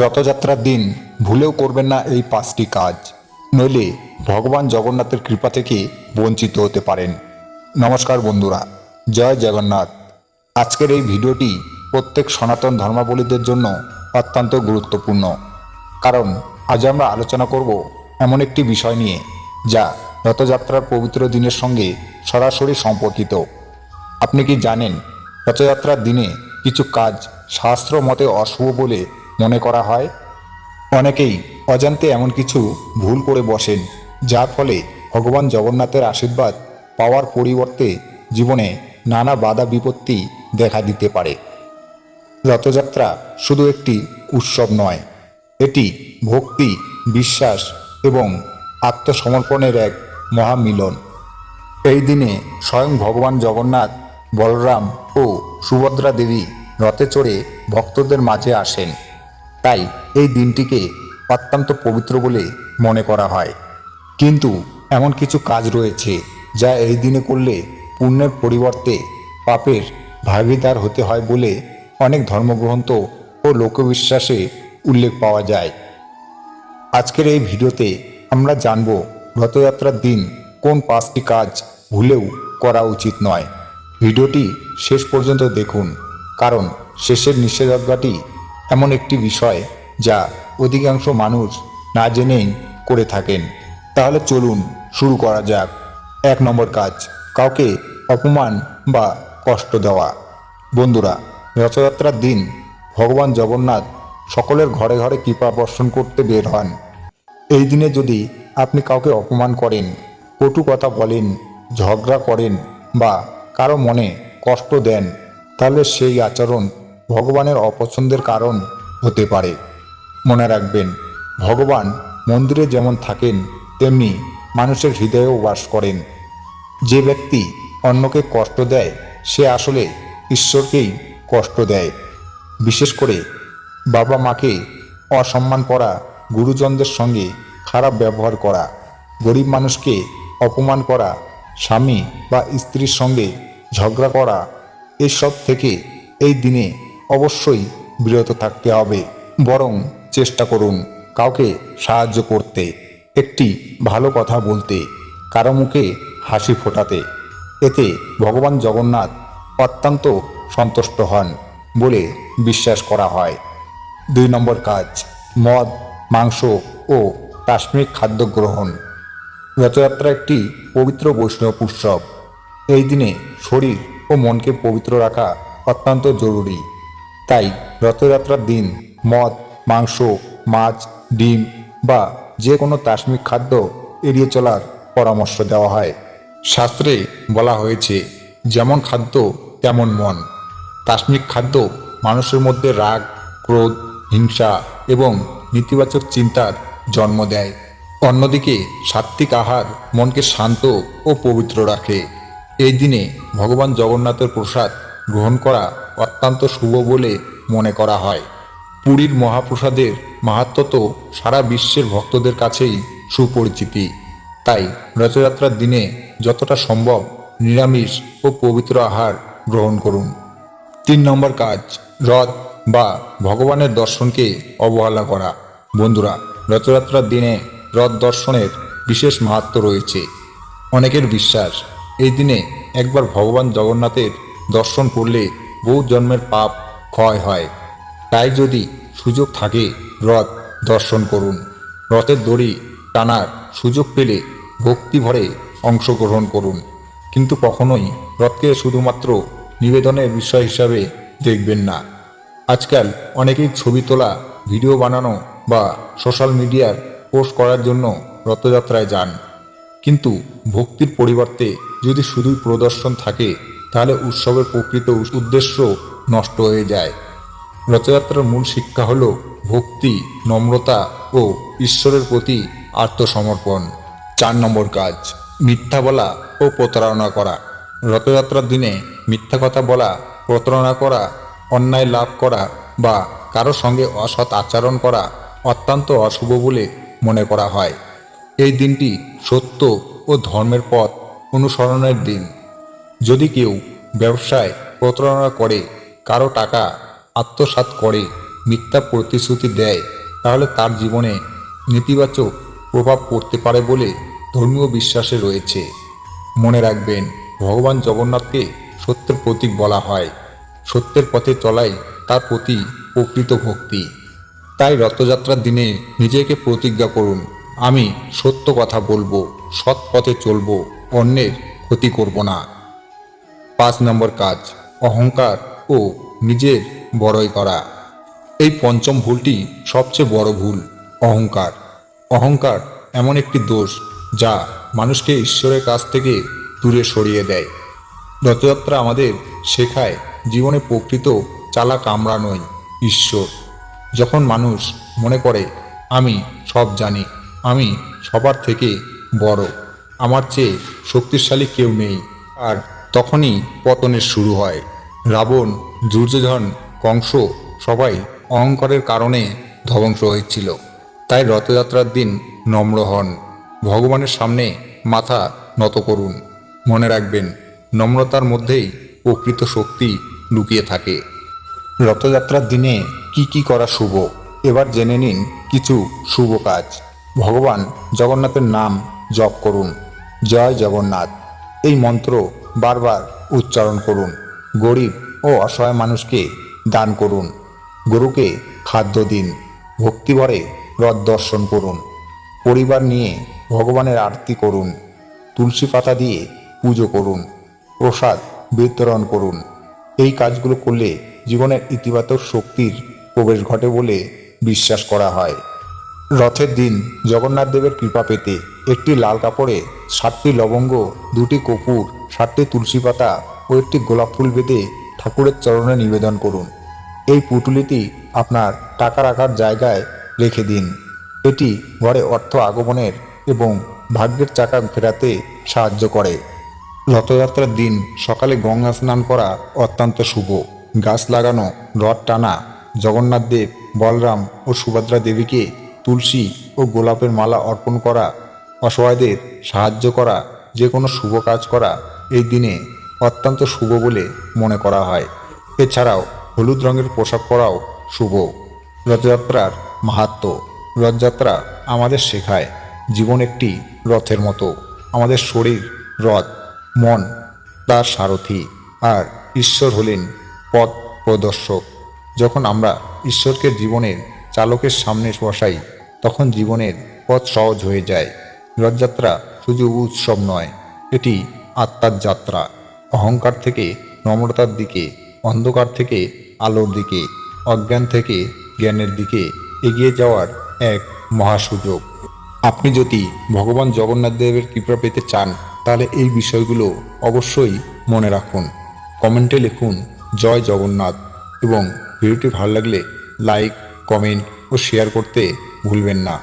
রথযাত্রার দিন ভুলেও করবেন না এই 5টি কাজ, নইলে ভগবান জগন্নাথের কৃপা থেকে বঞ্চিত হতে পারেন। নমস্কার বন্ধুরা, জয় জগন্নাথ। আজকের এই ভিডিওটি প্রত্যেক সনাতন ধর্মাবলম্বীদের জন্য অত্যন্ত গুরুত্বপূর্ণ, কারণ আজ আমরা আলোচনা করব এমন একটি বিষয় নিয়ে যা রথযাত্রার পবিত্র দিনের সঙ্গে সরাসরি সম্পর্কিত। আপনি কি জানেন, রথযাত্রার দিনে কিছু কাজ শাস্ত্র মতে অশুভ বলে মনে করা হয়? অনেকেই অজান্তে এমন কিছু ভুল করে বসেন, যার ফলে ভগবান জগন্নাথের আশীর্বাদ পাওয়ার পরিবর্তে জীবনে নানা বাধা বিপত্তি দেখা দিতে পারে। রথযাত্রা শুধু একটি উৎসব নয়, এটি ভক্তি, বিশ্বাস এবং আত্মসমর্পণের এক মহামিলন। এই দিনে স্বয়ং ভগবান জগন্নাথ, বলরাম ও সুভদ্রা দেবী রথে চড়ে ভক্তদের মাঝে আসেন। তাই এই দিনটিকে অত্যন্ত পবিত্র বলে মনে করা হয়। কিন্তু এমন কিছু কাজ রয়েছে যা এই দিনে করলে পুণ্যের পরিবর্তে পাপের ভাগীদার হতে হয় বলে অনেক ধর্মগ্রন্থ ও লোকবিশ্বাসে উল্লেখ পাওয়া যায়। আজকের এই ভিডিওতে আমরা জানব রথযাত্রার দিন কোন 5টি কাজ ভুলেও করা উচিত নয়। ভিডিওটি শেষ পর্যন্ত দেখুন, কারণ শেষের নিষেধাজ্ঞাটি এমন একটি বিষয় যা অধিকাংশ মানুষ না জেনেই করে থাকেন। তাহলে চলুন শুরু করা যাক। 1 নম্বর কাজ, কাউকে অপমান বা কষ্ট দেওয়া। বন্ধুরা, রথযাত্রার দিন ভগবান জগন্নাথ সকলের ঘরে ঘরে কৃপা বর্ষণ করতে বের হন। এই দিনে যদি আপনি কাউকে অপমান করেন, কটু কথা বলেন, ঝগড়া করেন বা কারো মনে কষ্ট দেন, তাহলে সেই আচরণ ভগবানের অপছন্দের কারণ হতে পারে। মনে রাখবেন, ভগবান মন্দিরে যেমন থাকেন, তেমনি মানুষের হৃদয়েও বাস করেন। যে ব্যক্তি অন্যকে কষ্ট দেয়, সে আসলে ঈশ্বরকেই কষ্ট দেয়। বিশেষ করে বাবা মাকে অসম্মান করা, গুরুজনদের সঙ্গে খারাপ ব্যবহার করা, গরিব মানুষকে অপমান করা, স্বামী বা স্ত্রীর সঙ্গে ঝগড়া করা, এসব থেকে এই দিনে অবশ্যই বিরত থাকতে হবে। বরং চেষ্টা করুন কাউকে সাহায্য করতে, একটি ভালো কথা বলতে, কারো মুখে হাসি ফোটাতে। এতে ভগবান জগন্নাথ অত্যন্ত সন্তুষ্ট হন বলে বিশ্বাস করা হয়। 2 নম্বর কাজ, মদ, মাংস ও কাশ্মীর খাদ্য গ্রহণ। রথযাত্রা একটি পবিত্র বৈষ্ণব উৎসব। এই দিনে শরীর ও মনকে পবিত্র রাখা অত্যন্ত জরুরি। তাই রথযাত্রার দিন মদ, মাংস, মাছ, ডিম বা যে কোনো তাসমিক খাদ্য এড়িয়ে চলার পরামর্শ দেওয়া হয়। শাস্ত্রে বলা হয়েছে, যেমন খাদ্য তেমন মন। তাসমিক খাদ্য মানুষের মধ্যে রাগ, ক্রোধ, হিংসা এবং নেতিবাচক চিন্তার জন্ম দেয়। অন্যদিকে সাত্ত্বিক আহার মনকে শান্ত ও পবিত্র রাখে। এই দিনে ভগবান জগন্নাথের প্রসাদ গ্রহণ করা অত্যন্ত শুভ বলে মনে করা হয়। পুরীর মহাপ্রসাদের মাহাত্ম্য তো সারা বিশ্বের ভক্তদের কাছেই সুপরিচিতি। তাই রথযাত্রার দিনে যতটা সম্ভব নিরামিষ ও পবিত্র আহার গ্রহণ করুন। 3 নম্বর কাজ, রথ বা ভগবানের দর্শনকে অবহেলা করা। বন্ধুরা, রথযাত্রার দিনে রথ দর্শনের বিশেষ মাহাত্ম্য রয়েছে। অনেকের বিশ্বাস, এই দিনে একবার ভগবান জগন্নাথের দর্শন করলে বহু জন্মের পাপ ক্ষয় হয়। তাই যদি সুযোগ থাকে, রথ দর্শন করুন। রথের দড়ি টানার সুযোগ পেলে ভক্তি ভরে অংশগ্রহণ করুন, কিন্তু কখনোই রথকে শুধুমাত্র নিবেদনের বিষয় হিসাবে দেখবেন না। আজকাল অনেকেই ছবি তোলা, ভিডিও বানানো বা সোশ্যাল মিডিয়ার পোস্ট করার জন্য রথযাত্রায় যান, কিন্তু ভক্তির পরিবর্তে যদি শুধুই প্রদর্শন থাকে, তাহলে উৎসবের প্রকৃত উদ্দেশ্য নষ্ট হয়ে যায়। রথযাত্রার মূল শিক্ষা হল ভক্তি, নম্রতা ও ঈশ্বরের প্রতি আত্মসমর্পণ। 4 নম্বর কাজ, মিথ্যা বলা ও প্রতারণা করা। রথযাত্রার দিনে মিথ্যা কথা বলা, প্রতারণা করা, অন্যায় লাভ করা বা কারো সঙ্গে অসৎ আচরণ করা অত্যন্ত অশুভ বলে মনে করা হয়। এই দিনটি সত্য ও ধর্মের পথ অনুসরণের দিন। যদি কেউ ব্যবসায় প্রতারণা করে, কারো টাকা আত্মসাৎ করে মিথ্যা প্রতিশ্রুতি দেয় তাহলে তার জীবনে নেতিবাচক প্রভাব পড়তে পারে বলে ধর্মীয় বিশ্বাসে রয়েছে। মনে রাখবেন, ভগবান জগন্নাথকে সত্যের প্রতীক বলা হয়। সত্যের পথে চলাই তার প্রতি প্রকৃত ভক্তি। তাই রথযাত্রার দিনে নিজেকে প্রতিজ্ঞা করুন, আমি সত্য কথা বলবো, সৎ পথে চলবো, অন্যের ক্ষতি করব না। 5 নম্বর কাজ, অহংকার ও নিজের বড়াই করা। এই পঞ্চম ভুলটি সবচেয়ে বড় ভুল। অহংকার। অহংকার এমন একটি দোষ যা মানুষকে ঈশ্বরের কাছ থেকে দূরে সরিয়ে দেয়। রথযাত্রা আমাদের শেখায় জীবনে প্রকৃত চালাক আমরা নই, ঈশ্বর। যখন মানুষ মনে করে আমি সব জানি, আমি সবার থেকে বড়, আমার চেয়ে শক্তিশালী কেউ নেই, আর তখনই পতনের শুরু হয়। রাবণ, দুর্যোধন, কংস সবাই অহংকারের কারণে ধ্বংস হয়েছিল। তাই রথযাত্রার দিন নম্র হন, ভগবানের সামনে মাথা নত করুন। মনে রাখবেন, নম্রতার মধ্যেই প্রকৃত শক্তি লুকিয়ে থাকে। রথযাত্রার দিনে কি কি করা শুভ, এবার জেনে নিন কিছু শুভ কাজ। ভগবান জগন্নাথের নাম জপ করুন। জয় জগন্নাথ এই মন্ত্র বারবার উচ্চারণ করুন। গরিব ও অসহায় মানুষকে দান করুন। গরুকে খাদ্য দিন। ভক্তিভরে রথ দর্শন করুন। পরিবার নিয়ে ভগবানের আরতি করুন। তুলসী পাতা দিয়ে পুজো করুন। প্রসাদ বিতরণ করুন। এই কাজগুলো করলে জীবনের ইতিবাচক শক্তির প্রবেশ ঘটে বলে বিশ্বাস করা হয়। রথের দিন জগন্নাথ দেবের কৃপা পেতে একটি লাল কাপড়ে 7টি লবঙ্গ, 2টি কর্পূর, 7টি তুলসী পাতা ও একটি গোলাপ ফুল বেঁধে ঠাকুরের চরণে নিবেদন করুন। এই পুঁটুলিটি আপনার টাকা রাখার জায়গায় রেখে দিন। এটি ঘরে অর্থ আগমনের এবং ভাগ্যের চাকা ফেরাতে সাহায্য করে। রথযাত্রার দিন সকালে গঙ্গা স্নান করা অত্যন্ত শুভ। গাছ লাগানো, রথ টানা, জগন্নাথ দেব, বলরাম ও সুভদ্রা দেবীকে তুলসী ও গোলাপের মালা অর্পণ করা, অসহায়দের সাহায্য করা, যে কোনো শুভ কাজ করা এই দিনে অত্যন্ত শুভ বলে মনে করা হয়। এছাড়াও হলুদ রঙের পোশাক পরাও শুভ। রথযাত্রার মাহাত্ম্য। রথযাত্রা আমাদের শেখায় জীবন একটি রথের মতো। আমাদের শরীর রথ, মন তার সারথি, আর ঈশ্বর হলেন পথ প্রদর্শক। যখন আমরা ঈশ্বরকে জীবনের চালকের সামনে বসাই, তখন জীবনের পথ সহজ হয়ে যায়। রথযাত্রা শুধু উৎসব নয়, এটি আত্মার যাত্রা। অহংকার থেকে নম্রতার দিকে, অন্ধকার থেকে আলোর দিকে, অজ্ঞান থেকে জ্ঞানের দিকে এগিয়ে যাওয়ার এক মহাসুযোগ। আপনি যদি ভগবান জগন্নাথ দেবের কৃপা পেতে চান, তাহলে এই বিষয়গুলো অবশ্যই মনে রাখুন। কমেন্টে লিখুন জয় জগন্নাথ, এবং ভিডিওটি ভালো লাগলে লাইক, কমেন্ট ও শেয়ার করতে ভুলবেন না।